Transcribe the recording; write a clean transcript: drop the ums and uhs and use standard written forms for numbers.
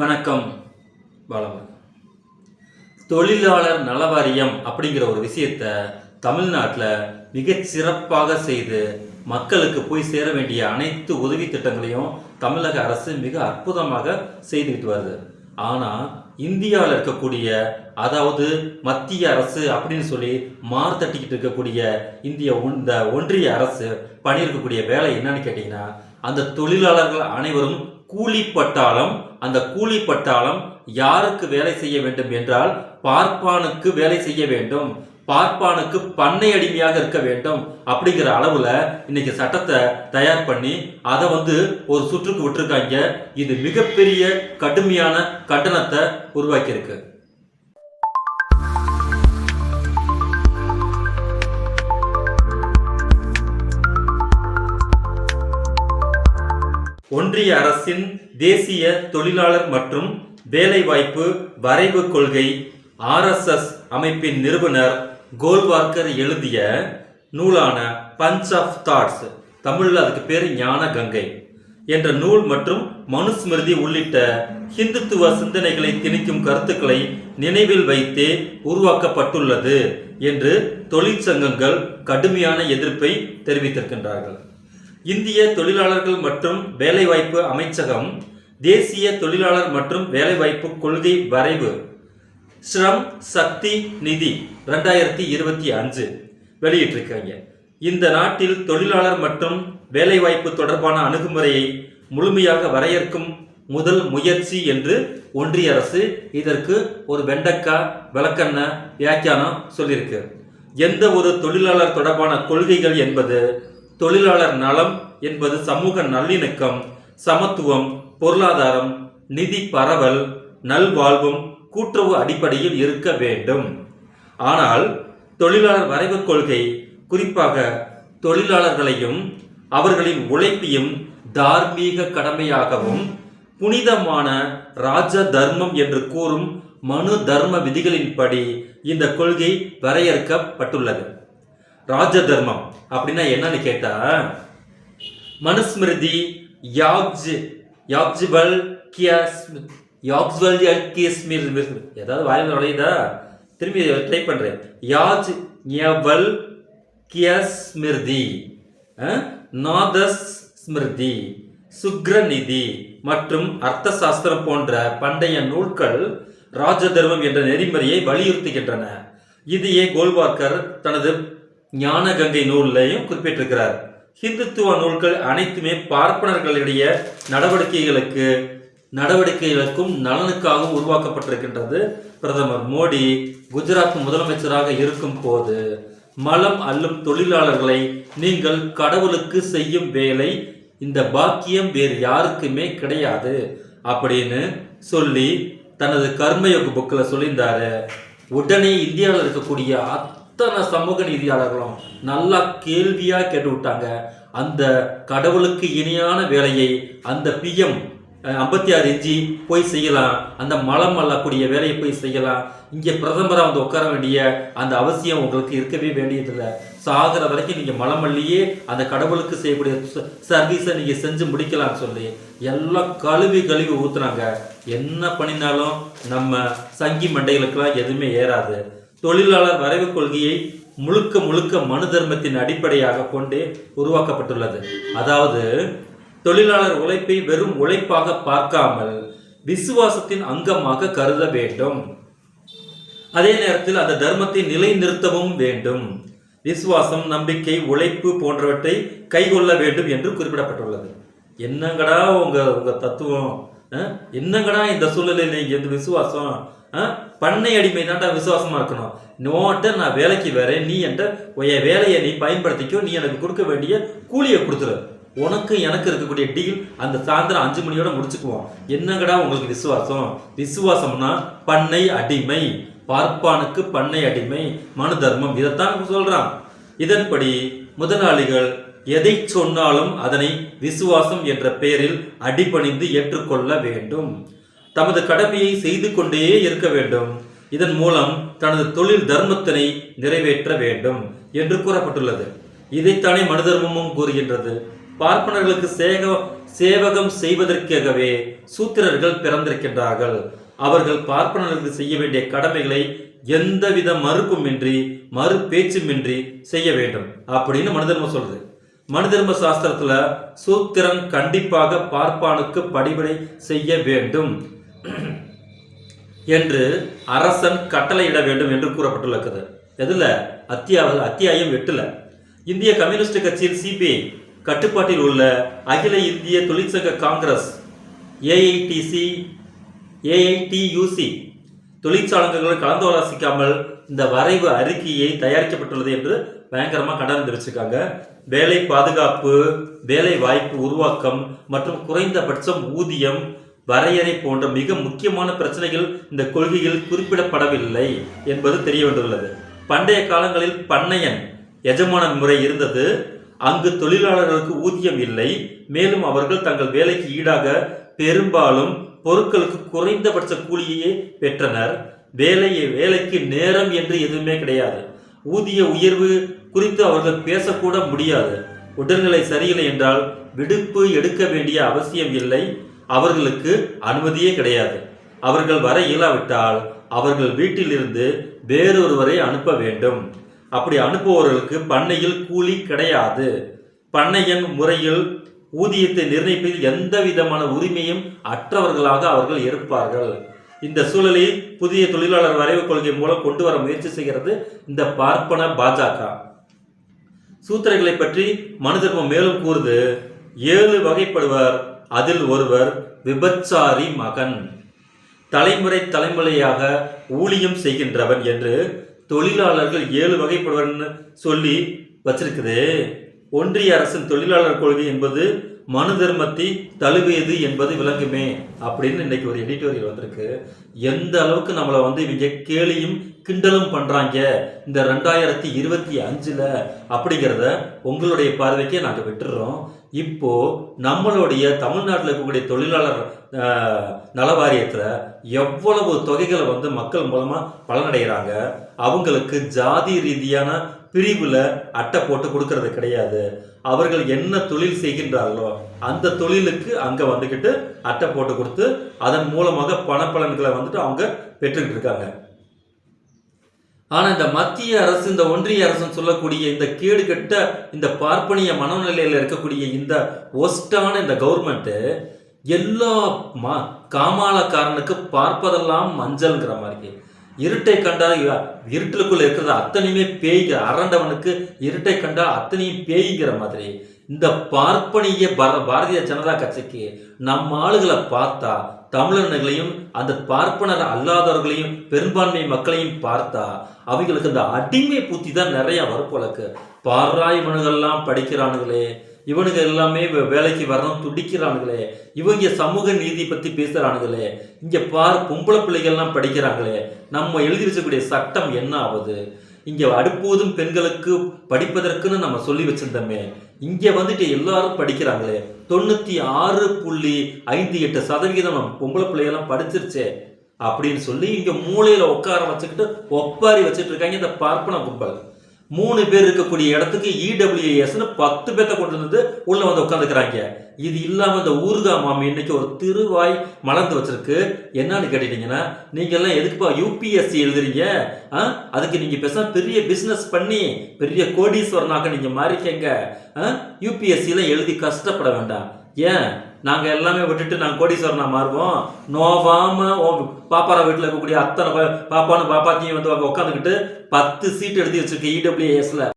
வணக்கம் பாலமன். தொழிலாளர் நல வாரியம் அப்படிங்கிற ஒரு விஷயத்த தமிழ்நாட்டில் மிகச் சிறப்பாக செய்து மக்களுக்கு போய் சேர வேண்டிய அனைத்து உதவி திட்டங்களையும் தமிழக அரசு மிக அற்புதமாக செய்துக்கிட்டு வருது. ஆனால் இந்தியாவில் இருக்கக்கூடிய, அதாவது மத்திய அரசு அப்படின்னு சொல்லி மார்த்தட்டிக்கிட்டு இருக்கக்கூடிய இந்த ஒன்றிய அரசு பண்ணியிருக்கக்கூடிய வேலை என்னன்னு கேட்டிங்கன்னா, அந்த தொழிலாளர்கள் அனைவரும் கூலி பட்டாளம். அந்த கூலி பட்டாளம் யாருக்கு வேலை செய்ய வேண்டும் என்றால் பார்ப்பானுக்கு வேலை செய்ய வேண்டும், பார்ப்பானுக்கு பண்ணை அடிமையாக இருக்க வேண்டும் அப்படிங்கிற அளவுல இன்னைக்கு சட்டத்தை தயார் பண்ணி அதை ஒரு சுற்றுக்கு விட்டுருக்காங்க. இது மிகப்பெரிய கடுமையான கண்டனத்தை உருவாக்கியிருக்கு. ஒன்றிய அரசின் தேசிய தொழிலாளர் மற்றும் வேலைவாய்ப்பு வரைவு கொள்கை RSS அமைப்பின் நிறுவனர் கோல்வார்கர் எழுதிய நூலான பஞ்ச் ஆஃப் தாட்ஸ், தமிழில் அதுக்கு பேர் ஞான கங்கை என்ற நூல் மற்றும் மனுஸ்மிருதி உள்ளிட்ட ஹிந்துத்துவ சிந்தனைகளை திணிக்கும் கருத்துக்களை நினைவில் வைத்தே உருவாக்கப்பட்டுள்ளது என்று தொழிற்சங்கங்கள் கடுமையான எதிர்ப்பை தெரிவித்திருக்கின்றார்கள். இந்திய தொழிலாளர்கள் மற்றும் வேலைவாய்ப்பு அமைச்சகம் தேசிய தொழிலாளர் மற்றும் வேலைவாய்ப்பு கொள்கை வரைவு ஸ்ரம் சக்தி நிதி 2025 வெளியிட்டிருக்காங்க. இந்த நாட்டில் தொழிலாளர் மற்றும் வேலைவாய்ப்பு தொடர்பான அணுகுமுறையை முழுமையாக வரையறுக்கும் முதல் முயற்சி என்று ஒன்றிய அரசு இதற்கு ஒரு வெண்டக்கா விளக்கண்ண வியாக்கியானம் சொல்லியிருக்கு. எந்த ஒரு தொழிலாளர் தொடர்பான கொள்கைகள் என்பது தொழிலாளர் நலம் என்பது சமூக நல்லிணக்கம், சமத்துவம், பொருளாதாரம், நிதி பரவல், நல்வாழ்வும் கூட்டுறவு அடிப்படையில் இருக்க வேண்டும். ஆனால் தொழிலாளர் வரைவு கொள்கை குறிப்பாக தொழிலாளர்களையும் அவர்களின் உழைப்பையும் தார்மீக கடமையாகவும் புனிதமான ராஜ தர்மம் என்று கூறும் மனு தர்ம விதிகளின்படி இந்த கொள்கை வரையறுக்கப்பட்டுள்ளது. ராஜ தர்மம் அப்படின்னா என்னன்னு கேட்டா, மனுஸ்மிருதி ஏதாவது வாயில் நுழையுதா? திரும்பி ட்ரை பண்றேன். நாதஸ் ஸ்மிருதி, சுக்ரநிதி மற்றும் அர்த்த சாஸ்திரம் போன்ற பண்டைய நூல்கள் ராஜ தர்மம் என்ற நெறிமுறையை வலியுறுத்துகின்றன. இதையே கோல்வார்கர் தனது ஞான கங்கை நூலையும் குறிப்பிட்டிருக்கிறார். ஹிந்துத்துவ நூல்கள் அனைத்துமே பார்ப்பனர்களுடைய நடவடிக்கைகளுக்கும் நலனுக்காகவும் உருவாக்கப்பட்டிருக்கின்றது. பிரதமர் மோடி குஜராத் முதலமைச்சராக இருக்கும் போது மலம் அள்ளும் தொழிலாளர்களை நீங்கள் கடவுளுக்கு செய்யும் வேலை, இந்த பாக்கியம் வேறு யாருக்குமே கிடையாது அப்படின்னு சொல்லி தனது கர்மயோக புக்கில் சொல்லியிருந்தாரு. உடனே இந்தியாவில் இருக்கக்கூடிய அத்தனை சமூக நீதியாளர்களும் நல்லா கேள்வியா கேட்டு விட்டாங்க. அந்த கடவுளுக்கு இணையான வேலையை அந்த PM 56 இன்ச்சி போய் செய்யலாம், அந்த மலம் அள்ளக்கூடிய வேலையை போய் செய்யலாம். இங்கே பிரதமராக உட்கார வேண்டிய அந்த அவசியம் உங்களுக்கு இருக்கவே வேண்டியதில்லை. சாகிற வரைக்கும் நீங்கள் மலம் அள்ளியே அந்த கடவுளுக்கு செய்யக்கூடிய சர்வீஸை நீங்கள் செஞ்சு முடிக்கலாம்னு சொல்லி எல்லாம் கழுவி ஊத்துனாங்க. என்ன பண்ணினாலும் நம்ம சங்கி மண்டைகளுக்கெல்லாம் எதுவுமே ஏறாது. தொழிலாளர் வரைவு கொள்கையை முழுக்க மனு தர்மத்தின் அடிப்படையாக கொண்டு உருவாக்கப்பட்டுள்ளது. அதாவது தொழிலாளர் உழைப்பை வெறும் உழைப்பாக பார்க்காமல் விசுவாசத்தின் அங்கமாக கருத வேண்டும். அதே நேரத்தில் அந்த தர்மத்தை நிலைநிறுத்தவும் வேண்டும். விசுவாசம், நம்பிக்கை, உழைப்பு போன்றவற்றை கைகொள்ள வேண்டும் என்று குறிப்பிடப்பட்டுள்ளது. என்னங்கடா உங்க தத்துவம்? என்னங்கடா இந்த சூழ்நிலையில் நீங்க இந்த விசுவாசம்? பண்ணை அடிமை தான்டா விசுவாசமா இருக்கணும். நோட்ட நான் வேலைக்கு வரேன், நீ என்ற வேலையை நீ பயன்படுத்திக்கோ, நீ எனக்கு கொடுக்க வேண்டிய கூலியை கொடுத்துரு, உனக்கு எனக்கு இருக்கக்கூடிய டீல் அந்த சாயந்தரம் 5 மணியோட முடிச்சுக்குவோம். என்னங்கடா உங்களுக்கு விசுவாசம்? விசுவாசம்னா பண்ணை அடிமை, பார்ப்பானுக்கு பண்ணை அடிமை, மனு தர்மம், இதைத்தான் சொல்றான். இதன்படி முதலாளிகள் எதை சொன்னாலும் அதனை விசுவாசம் என்ற பெயரில் அடிபணிந்து ஏற்றுக்கொள்ள வேண்டும். தமது கடமையை செய்து கொண்டே இருக்க வேண்டும். இதன் மூலம் தனது தொழில் தர்மத்தினை நிறைவேற்ற வேண்டும் என்று கூறப்பட்டுள்ளது. இதைத்தானே மனு தர்மமும் கூறுகின்றது. பார்ப்பனர்களுக்கு சேவகம் செய்வதற்காகவே சூத்திரர்கள் பிறந்திருக்கின்றார்கள். அவர்கள் பார்ப்பனர்களுக்கு செய்ய வேண்டிய கடமைகளை எந்தவித மறுப்புமின்றி மறு பேச்சுமின்றி செய்ய வேண்டும் அப்படின்னு மனுதர்மம் சொல்றது. மனுதர்ம சாஸ்திரத்துல சூத்திரன் கண்டிப்பாக பார்ப்பானுக்கு பணிவிடை செய்ய வேண்டும் என்று அரசன் கட்டளையிட வேண்டும் என்று கூறப்பட்டுள்ளது. எதுல? அத்தியாயம் 8ல. இந்திய கம்யூனிஸ்ட் கட்சியில் சிபிஐ கட்டுப்பாட்டில் உள்ள அகில இந்திய தொழிற்சங்க காங்கிரஸ் ஏஐடியூசி தொழிற்சாலைகளை கலந்தாலோசிக்காமல் இந்த வரைவு அறிக்கையை தயாரிக்கப்பட்டுள்ளது என்று பயங்கரமாக கண்டனம் தெரிவிச்சிருக்காங்க. வேலை பாதுகாப்பு, வேலை வாய்ப்பு உருவாக்கம் மற்றும் குறைந்தபட்சம் ஊதியம் வரையறை போன்ற மிக முக்கியமான பிரச்சனைகள் இந்த கொள்கையில் குறிப்பிடப்படவில்லை என்பது தெரிய வந்துள்ளது. பண்டைய காலங்களில் பண்ணையன் எஜமான முறை இருந்தது. அங்கு தொழிலாளர்களுக்கு ஊதியம் இல்லை. மேலும் அவர்கள் தங்கள் வேலைக்கு ஈடாக பெரும்பாலும் பொருட்களுக்கு குறைந்தபட்ச கூலியையே பெற்றனர். வேலைக்கு நேரம் என்று எதுவுமே கிடையாது. ஊதிய உயர்வு குறித்து அவர்கள் பேசக்கூட முடியாது. உடல்நிலை சரியில்லை என்றால் விடுப்பு எடுக்க வேண்டிய அவசியம் இல்லை. அவர்களுக்கு அனுமதியே கிடையாது. அவர்கள் வர இயலாவிட்டால் அவர்கள் வீட்டிலிருந்து வேறொருவரை அனுப்ப வேண்டும். அப்படி அனுப்புபவர்களுக்கு பண்ணையில் கூலி கிடையாது. பண்ணையன் முறையில் ஊதியத்தை நிர்ணயிப்பதில் எந்த விதமான உரிமையும் அற்றவர்களாக அவர்கள் இருப்பார்கள். இந்த சூழலில் புதிய தொழிலாளர் வரைவு கொள்கை மூலம் கொண்டு வர முயற்சி செய்கிறது இந்த பார்ப்பன பாஜக. சூத்திரர்களை பற்றி மனுதர்மம் மேலும் கூறுது. 7 வகைப்படுவர். அதில் ஒருவர் விபச்சாரி மகன், தலைமுறையாக ஊழியம் செய்கின்றவன் என்று தொழிலாளர்கள் 7 வகைப்படுவர்னு சொல்லி வச்சிருக்குது. ஒன்றிய அரசின் தொழிலாளர் கொள்கை என்பது மனு தர்மத்தை தழுவியது என்பது விளங்குமே அப்படின்னு இன்னைக்கு ஒரு எடிட்டோரியல் வந்திருக்கு. எந்த அளவுக்கு நம்மளை இவங்க கேலியும் கிண்டலும் பண்றாங்க இந்த 2025ல அப்படிங்கிறத உங்களுடைய பார்வைக்கே நாங்கள் விட்டுறோம். இப்போ நம்மளுடைய தமிழ்நாட்டில் இருக்கக்கூடிய தொழிலாளர் நல வாரியத்தில் எவ்வளவு தொகைகளை மக்கள் மூலமா பலனடைகிறாங்க. அவங்களுக்கு ஜாதி ரீதியான பிரிவுல அட்டை போட்டு கொடுக்கறது கிடையாது. அவர்கள் என்ன தொழில் செய்கின்றார்களோ அந்த தொழிலுக்கு அங்க வந்துக்கிட்டு அட்டை போட்டு கொடுத்து அதன் மூலமாக பணப்பலன்களை அவங்க பெற்றுக்கிட்டு இருக்காங்க. ஆனா இந்த மத்திய அரசு, இந்த ஒன்றிய அரசு சொல்லக்கூடிய இந்த கேடுகட்ட இந்த பார்ப்பனிய மனநிலையில இருக்கக்கூடிய இந்த ஒஸ்டான இந்த கவர்மெண்ட் எல்லா காமாலக்காரனுக்கு பார்ப்பதெல்லாம் மஞ்சள்ங்கிற மாதிரி, இருட்டை கண்டால் இருட்டுக்குள்ள இருக்கிறது அத்தனையுமே பேய்கிற, அரண்டவனுக்கு இருட்டை கண்டால் அத்தனையும் பேய்கிற மாதிரி இந்த பார்ப்பனிய பாரதிய ஜனதா கட்சிக்கு நம்ம ஆளுகளை பார்த்தா, தமிழர்களையும் அந்த பார்ப்பனர் அல்லாதவர்களையும் பெரும்பான்மை மக்களையும் பார்த்தா அவங்களுக்கு இந்த அடிமை பூத்தி தான் நிறைய வரப்போலக்கு. பாராய் மனுகள்லாம் படிக்கிறானுங்களே, இவனுங்க எல்லாமே வேலைக்கு வரணும் துடிக்கிறானுங்களே, இவங்க சமூக நீதி பத்தி பேசுறானுங்களே, இங்க பொம்பளை பிள்ளைகள்லாம் படிக்கிறாங்களே, நம்ம எழுதி வச்சக்கூடிய சட்டம் என்ன ஆகுது? இங்க அடுப்போதும் பெண்களுக்கு படிப்பதற்குன்னு நம்ம சொல்லி வச்சிருந்தோமே, இங்க எல்லாரும் படிக்கிறாங்களே, 96.58% பொம்பளை பிள்ளைகள்லாம் படிச்சிருச்சே அப்படின்னு சொல்லி இங்க மூளையில உட்கார வச்சுக்கிட்டு ஒப்பாரி வச்சுட்டு இருக்காங்க இந்த பார்ப்பன கும்பல். 3 பேர் இருக்கக்கூடிய இடத்துக்கு இடபிள்யூஎஸ்ன்னு 10 பேர்த்த கொண்டு வந்து உள்ள உட்காந்துக்கிறாங்க. இது இல்லாம இந்த ஊர்கா மாமி இன்னைக்கு ஒரு திருவாய் மலர்ந்து வச்சிருக்கு. என்னன்னு கேட்டீங்கன்னா, நீங்க எல்லாம் எதுக்குப்பா யூபிஎஸ்சி எழுதுறீங்க? அதுக்கு நீங்க பேச பெரிய பிசினஸ் பண்ணி பெரிய கோடீஸ்வரனாக நீங்க மாறிக்கங்க. யூபிஎஸ்சியில எழுதி கஷ்டப்பட வேண்டாம். ஏன் நாங்க எல்லாமே விட்டுட்டு நாங்க கோடீஸ்வரனா மாறுவோம்? நோவாம பாப்பாரா வீட்டுல இருக்கக்கூடிய அத்தனை பாப்பான்னு பாப்பாத்தையும் உட்காந்துக்கிட்டு 10 சீட் எழுதி வச்சிருக்க இடபிள்யூஎஸ்ல